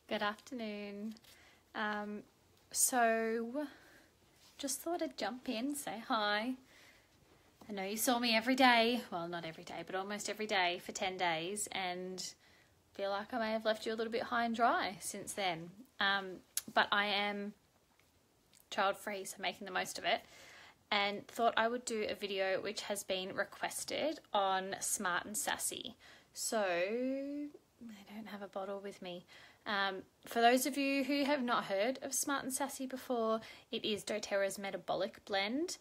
Good afternoon. So just thought I'd jump in, say hi. I know you saw me every day, well, not every day, but almost every day for 10 days, and feel like I may have left you a little bit high and dry since then. But I am child-free, so making the most of it, and thought I would do a video which has been requested on Smart and Sassy. So I don't have a bottle with me. For those of you who have not heard of Smart and Sassy before, it is doTERRA's metabolic blend.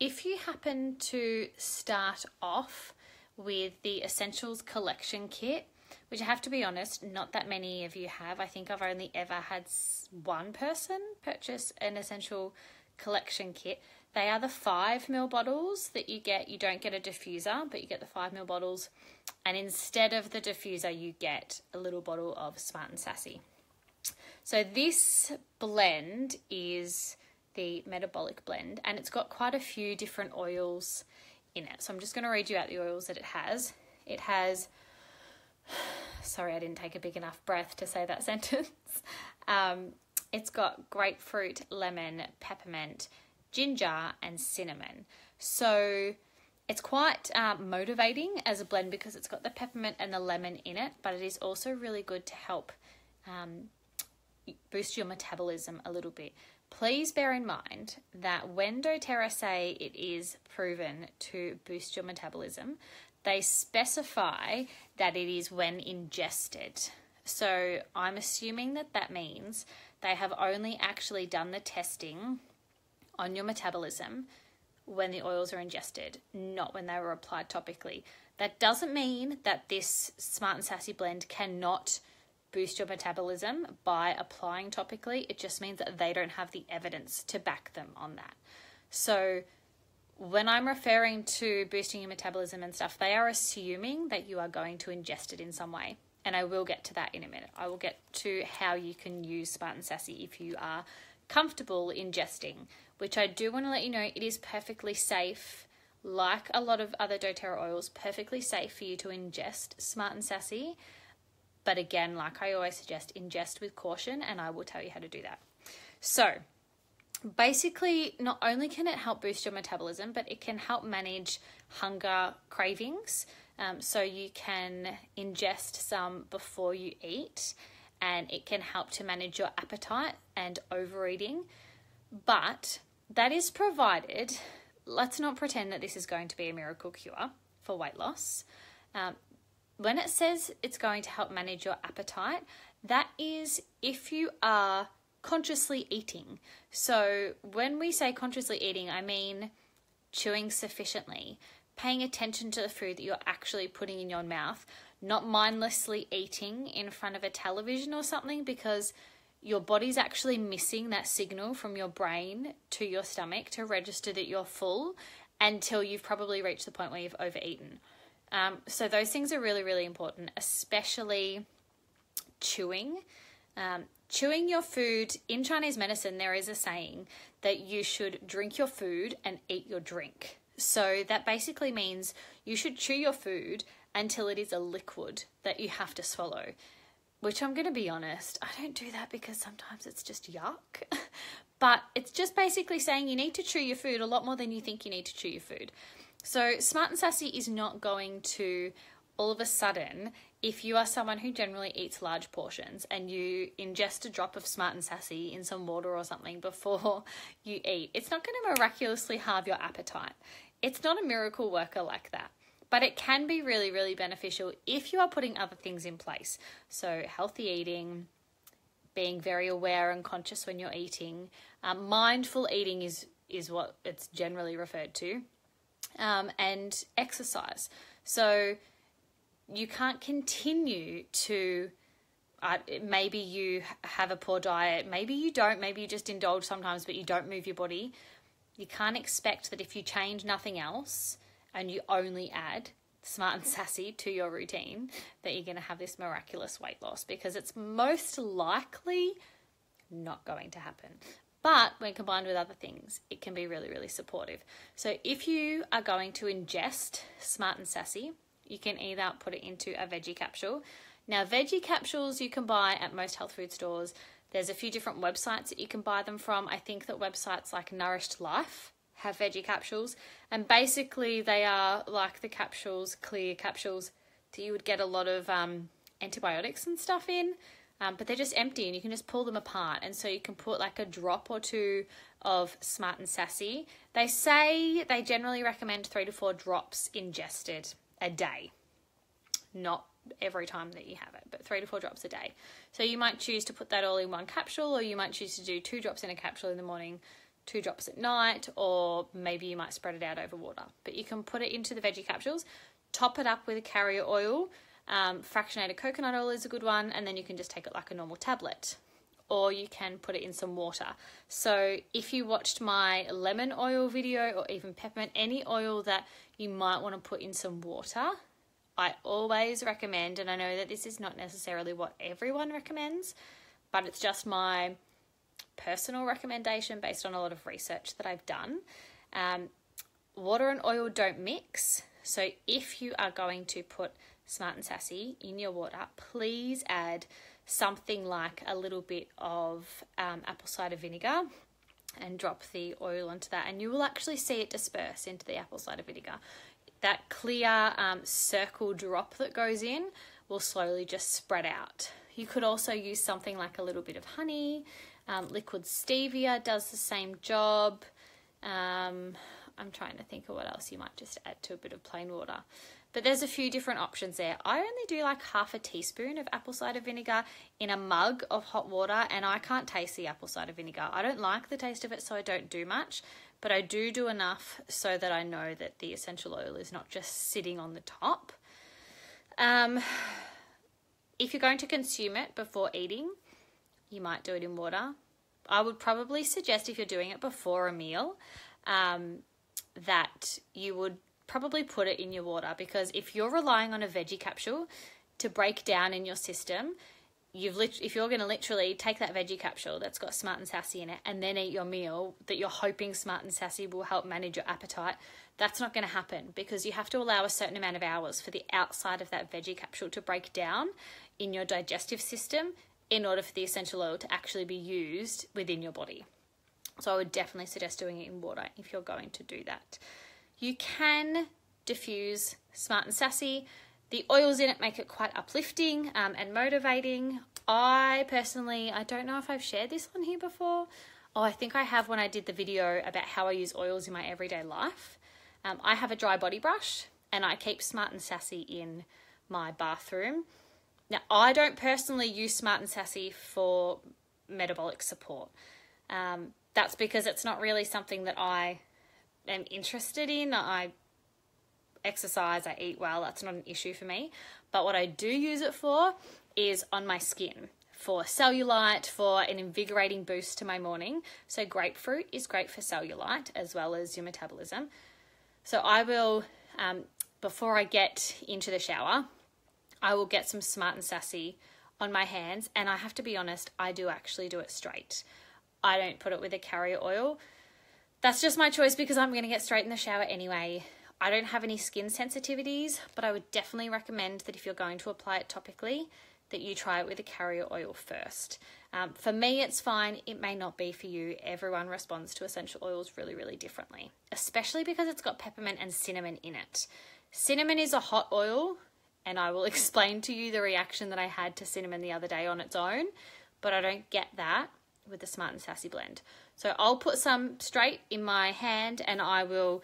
If you happen to start off with the Essentials Collection Kit, which I have to be honest, not that many of you have. I think I've only ever had one person purchase an Essential Collection Kit. They are the 5ml bottles that you get. You don't get a diffuser, but you get the 5ml bottles. And instead of the diffuser, you get a little bottle of Smart and Sassy. So this blend is the metabolic blend, and it's got quite a few different oils in it. So I'm just going to read you out the oils that it has. It has, sorry, I didn't take a big enough breath to say that sentence. It's got grapefruit, lemon, peppermint, ginger, and cinnamon. So it's quite motivating as a blend because it's got the peppermint and the lemon in it, but it is also really good to help boost your metabolism a little bit. Please bear in mind that when doTERRA say it is proven to boost your metabolism, they specify that it is when ingested. So I'm assuming that that means they have only actually done the testing on your metabolism when the oils are ingested, not when they were applied topically. That doesn't mean that this Smart and Sassy blend cannot boost your metabolism by applying topically. It just means that they don't have the evidence to back them on that. So when I'm referring to boosting your metabolism and stuff, they are assuming that you are going to ingest it in some way. And I will get to that in a minute. I will get to how you can use Smart and Sassy if you are comfortable ingesting, which I do want to let you know it is perfectly safe, like a lot of other doTERRA oils, perfectly safe for you to ingest Smart and Sassy. But again, like I always suggest, ingest with caution, and I will tell you how to do that. So basically, not only can it help boost your metabolism, but it can help manage hunger cravings. So you can ingest some before you eat, and it can help to manage your appetite and overeating. But that is provided, let's not pretend that this is going to be a miracle cure for weight loss. When it says it's going to help manage your appetite, that is if you are consciously eating. So when we say consciously eating, I mean chewing sufficiently, paying attention to the food that you're actually putting in your mouth, not mindlessly eating in front of a television or something, because your body's actually missing that signal from your brain to your stomach to register that you're full until you've probably reached the point where you've overeaten. So those things are really, really important, especially chewing. Chewing your food. In Chinese medicine, there is a saying that you should drink your food and eat your drink. So that basically means you should chew your food until it is a liquid that you have to swallow, which I'm going to be honest, I don't do that because sometimes it's just yuck. But it's just basically saying you need to chew your food a lot more than you think you need to chew your food. So Smart and Sassy is not going to all of a sudden, if you are someone who generally eats large portions and you ingest a drop of Smart and Sassy in some water or something before you eat, it's not going to miraculously halve your appetite. It's not a miracle worker like that. But it can be really, really beneficial if you are putting other things in place. So healthy eating, being very aware and conscious when you're eating. Mindful eating is what it's generally referred to. And exercise. So you can't continue to, maybe you have a poor diet, maybe you don't, maybe you just indulge sometimes but you don't move your body. You can't expect that if you change nothing else and you only add Smart and Sassy to your routine that you're going to have this miraculous weight loss, because it's most likely not going to happen. But when combined with other things, it can be really, really supportive. So if you are going to ingest Smart and Sassy, you can either put it into a veggie capsule, Now, veggie capsules you can buy at most health food stores. There's a few different websites that you can buy them from. I think that websites like Nourished Life have veggie capsules, and basically they are like the capsules, clear capsules that you would get a lot of antibiotics and stuff in, but they're just empty and you can just pull them apart, and so you can put like a drop or two of Smart and Sassy. They say they generally recommend 3 to 4 drops ingested a day, not every time that you have it, but 3 to 4 drops a day. So you might choose to put that all in one capsule, or you might choose to do 2 drops in a capsule in the morning, 2 drops at night, or maybe you might spread it out over water. But you can put it into the veggie capsules, top it up with a carrier oil. Fractionated coconut oil is a good one, and then you can just take it like a normal tablet, or you can put it in some water. So if you watched my lemon oil video, or even peppermint, any oil that you might want to put in some water, I always recommend, and I know that this is not necessarily what everyone recommends, but it's just my personal recommendation based on a lot of research that I've done. Water and oil don't mix, so if you are going to put Smart and Sassy in your water, please add something like a little bit of apple cider vinegar and drop the oil onto that, and you will actually see it disperse into the apple cider vinegar. That clear circle drop that goes in will slowly just spread out. You could also use something like a little bit of honey. Liquid stevia does the same job. I'm trying to think of what else you might just add to a bit of plain water. But there's a few different options there. I only do like half a teaspoon of apple cider vinegar in a mug of hot water, and I can't taste the apple cider vinegar. I don't like the taste of it, so I don't do much, but I do enough so that I know that the essential oil is not just sitting on the top. If you're going to consume it before eating, you might do it in water. I would probably suggest, if you're doing it before a meal, that you would probably put it in your water, because if you're relying on a veggie capsule to break down in your system, if you're going to literally take that veggie capsule that's got Smart and Sassy in it and then eat your meal that you're hoping Smart and Sassy will help manage your appetite, that's not going to happen, because you have to allow a certain amount of hours for the outside of that veggie capsule to break down in your digestive system in order for the essential oil to actually be used within your body. So I would definitely suggest doing it in water if you're going to do that. You can diffuse Smart and Sassy. The oils in it make it quite uplifting and motivating. I don't know if I've shared this on here before. Oh, I think I have, when I did the video about how I use oils in my everyday life. I have a dry body brush, and I keep Smart and Sassy in my bathroom. Now, I don't personally use Smart and Sassy for metabolic support. That's because it's not really something that I am interested in. I exercise, I eat well, that's not an issue for me. But what I do use it for is on my skin, for cellulite, for an invigorating boost to my morning. So grapefruit is great for cellulite as well as your metabolism. So I will, before I get into the shower, I will get some Smart and Sassy on my hands, and I have to be honest, I do actually do it straight. I don't put it with a carrier oil. That's just my choice, because I'm going to get straight in the shower anyway. I don't have any skin sensitivities, but I would definitely recommend that if you're going to apply it topically, that you try it with a carrier oil first. For me, it's fine. It may not be for you. Everyone responds to essential oils really, really differently, especially because it's got peppermint and cinnamon in it. Cinnamon is a hot oil, and I will explain to you the reaction that I had to cinnamon the other day on its own, but I don't get that with the Smart and Sassy blend. So I'll put some straight in my hand, and I will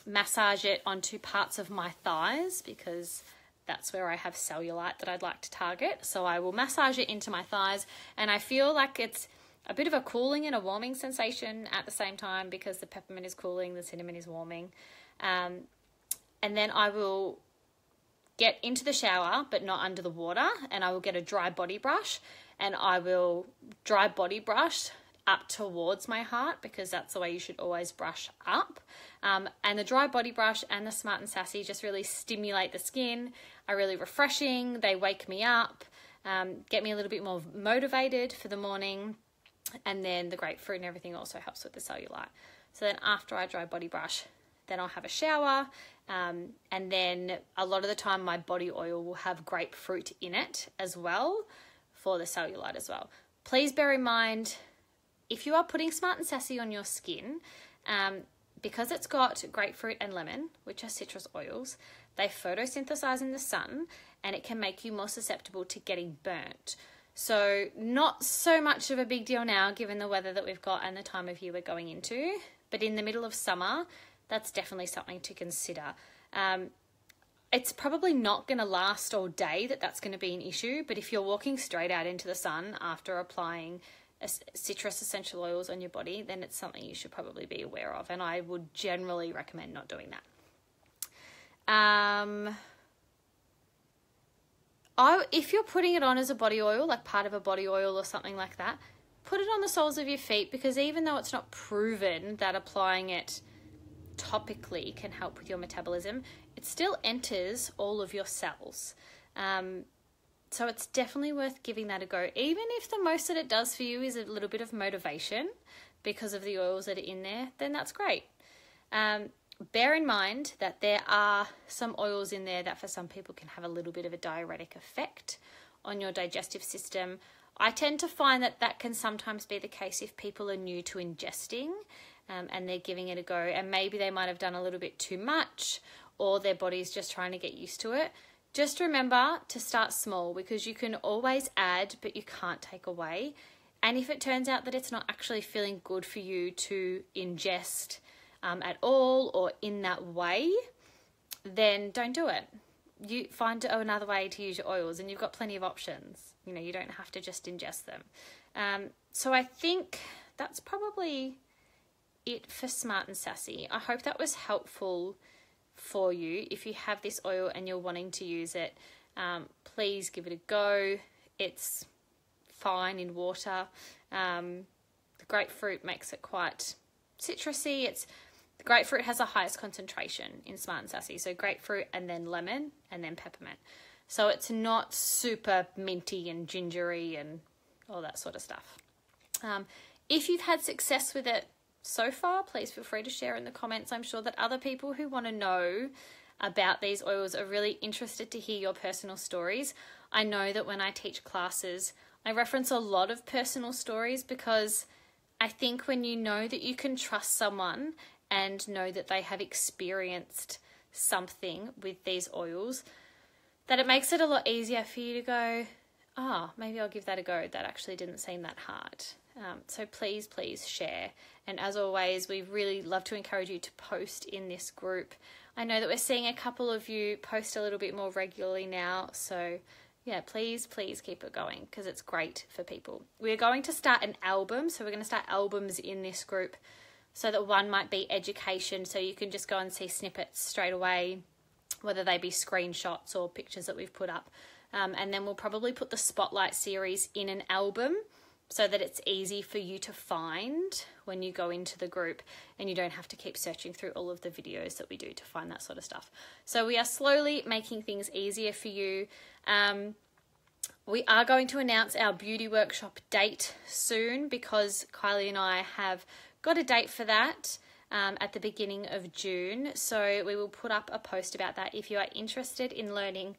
massage it onto parts of my thighs, because that's where I have cellulite that I'd like to target. So I will massage it into my thighs, and I feel like it's a bit of a cooling and a warming sensation at the same time, because the peppermint is cooling, the cinnamon is warming. And then I will get into the shower, but not under the water, and I will get a dry body brush, and I will dry body brush up towards my heart, because that's the way you should always brush up. And the dry body brush and the Smart and Sassy just really stimulate the skin, are really refreshing. They wake me up, get me a little bit more motivated for the morning. And then the grapefruit and everything also helps with the cellulite. So then after I dry body brush, then I'll have a shower, And then a lot of the time my body oil will have grapefruit in it as well for the cellulite as well. Please bear in mind, if you are putting Smart and Sassy on your skin, because it's got grapefruit and lemon, which are citrus oils, they photosynthesize in the sun and it can make you more susceptible to getting burnt. So not so much of a big deal now given the weather that we've got and the time of year we're going into, but in the middle of summer, that's definitely something to consider. It's probably not going to last all day that's going to be an issue, but if you're walking straight out into the sun after applying citrus essential oils on your body, then it's something you should probably be aware of, and I would generally recommend not doing that. If you're putting it on as a body oil, like part of a body oil or something like that, put it on the soles of your feet, because even though it's not proven that applying it topically can help with your metabolism, it still enters all of your cells. So it's definitely worth giving that a go, even if the most that it does for you is a little bit of motivation because of the oils that are in there, then that's great. Bear in mind that there are some oils in there that for some people can have a little bit of a diuretic effect on your digestive system. I tend to find that can sometimes be the case if people are new to ingesting and they're giving it a go, and maybe they might have done a little bit too much or their body's just trying to get used to it. Just remember to start small, because you can always add, but you can't take away. And if it turns out that it's not actually feeling good for you to ingest at all or in that way, then don't do it. You find another way to use your oils, and you've got plenty of options. You know, you don't have to just ingest them. So I think that's probably it for Smart and Sassy. I hope that was helpful for you. If you have this oil and you're wanting to use it, please give it a go. It's fine in water. The grapefruit makes it quite citrusy. The grapefruit has the highest concentration in Smart and Sassy. So grapefruit and then lemon and then peppermint. So it's not super minty and gingery and all that sort of stuff. If you've had success with it so far, please feel free to share in the comments. I'm sure that other people who want to know about these oils are really interested to hear your personal stories. I know that when I teach classes, I reference a lot of personal stories, because I think when you know that you can trust someone and know that they have experienced something with these oils, that it makes it a lot easier for you to go, maybe I'll give that a go. That actually didn't seem that hard. So please share. And as always, we really love to encourage you to post in this group. I know that we're seeing a couple of you post a little bit more regularly now. So yeah, please keep it going, because it's great for people. We're going to start an album. So we're going to start albums in this group, so that one might be education. So you can just go and see snippets straight away, whether they be screenshots or pictures that we've put up. And then we'll probably put the Spotlight series in an album, so that it's easy for you to find when you go into the group, and you don't have to keep searching through all of the videos that we do to find that sort of stuff. So we are slowly making things easier for you. We are going to announce our beauty workshop date soon, because Kylie and I have got a date for that at the beginning of June. So we will put up a post about that if you are interested in learning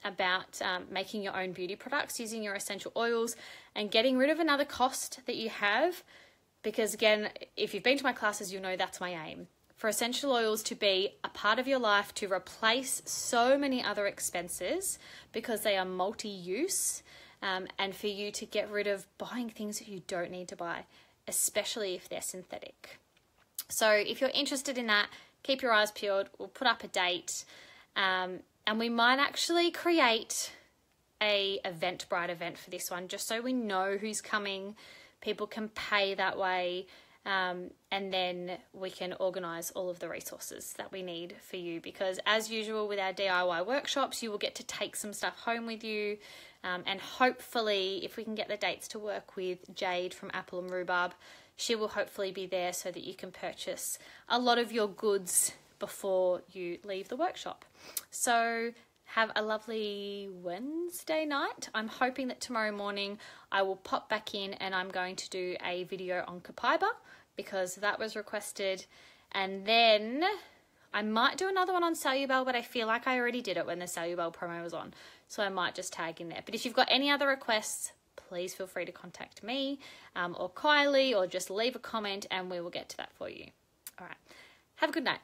about making your own beauty products using your essential oils and getting rid of another cost that you have. Because again, if you've been to my classes, you'll know that's my aim. For essential oils to be a part of your life, to replace so many other expenses, because they are multi-use, and for you to get rid of buying things that you don't need to buy, especially if they're synthetic. So if you're interested in that, keep your eyes peeled. We'll put up a date. And we might actually create a Eventbrite event for this one, just so we know who's coming. People can pay that way, and then we can organise all of the resources that we need for you. Because as usual with our DIY workshops, you will get to take some stuff home with you, and hopefully, if we can get the dates to work with Jade from Apple and Rhubarb, she will hopefully be there so that you can purchase a lot of your goods before you leave the workshop. So have a lovely Wednesday night. I'm hoping that tomorrow morning I will pop back in and I'm going to do a video on copaiba, because that was requested. And then I might do another one on Cellubel, but I feel like I already did it when the Cellubel promo was on, so I might just tag in there. But if you've got any other requests, please feel free to contact me or Kylie, or just leave a comment and we will get to that for you. All right. Have a good night.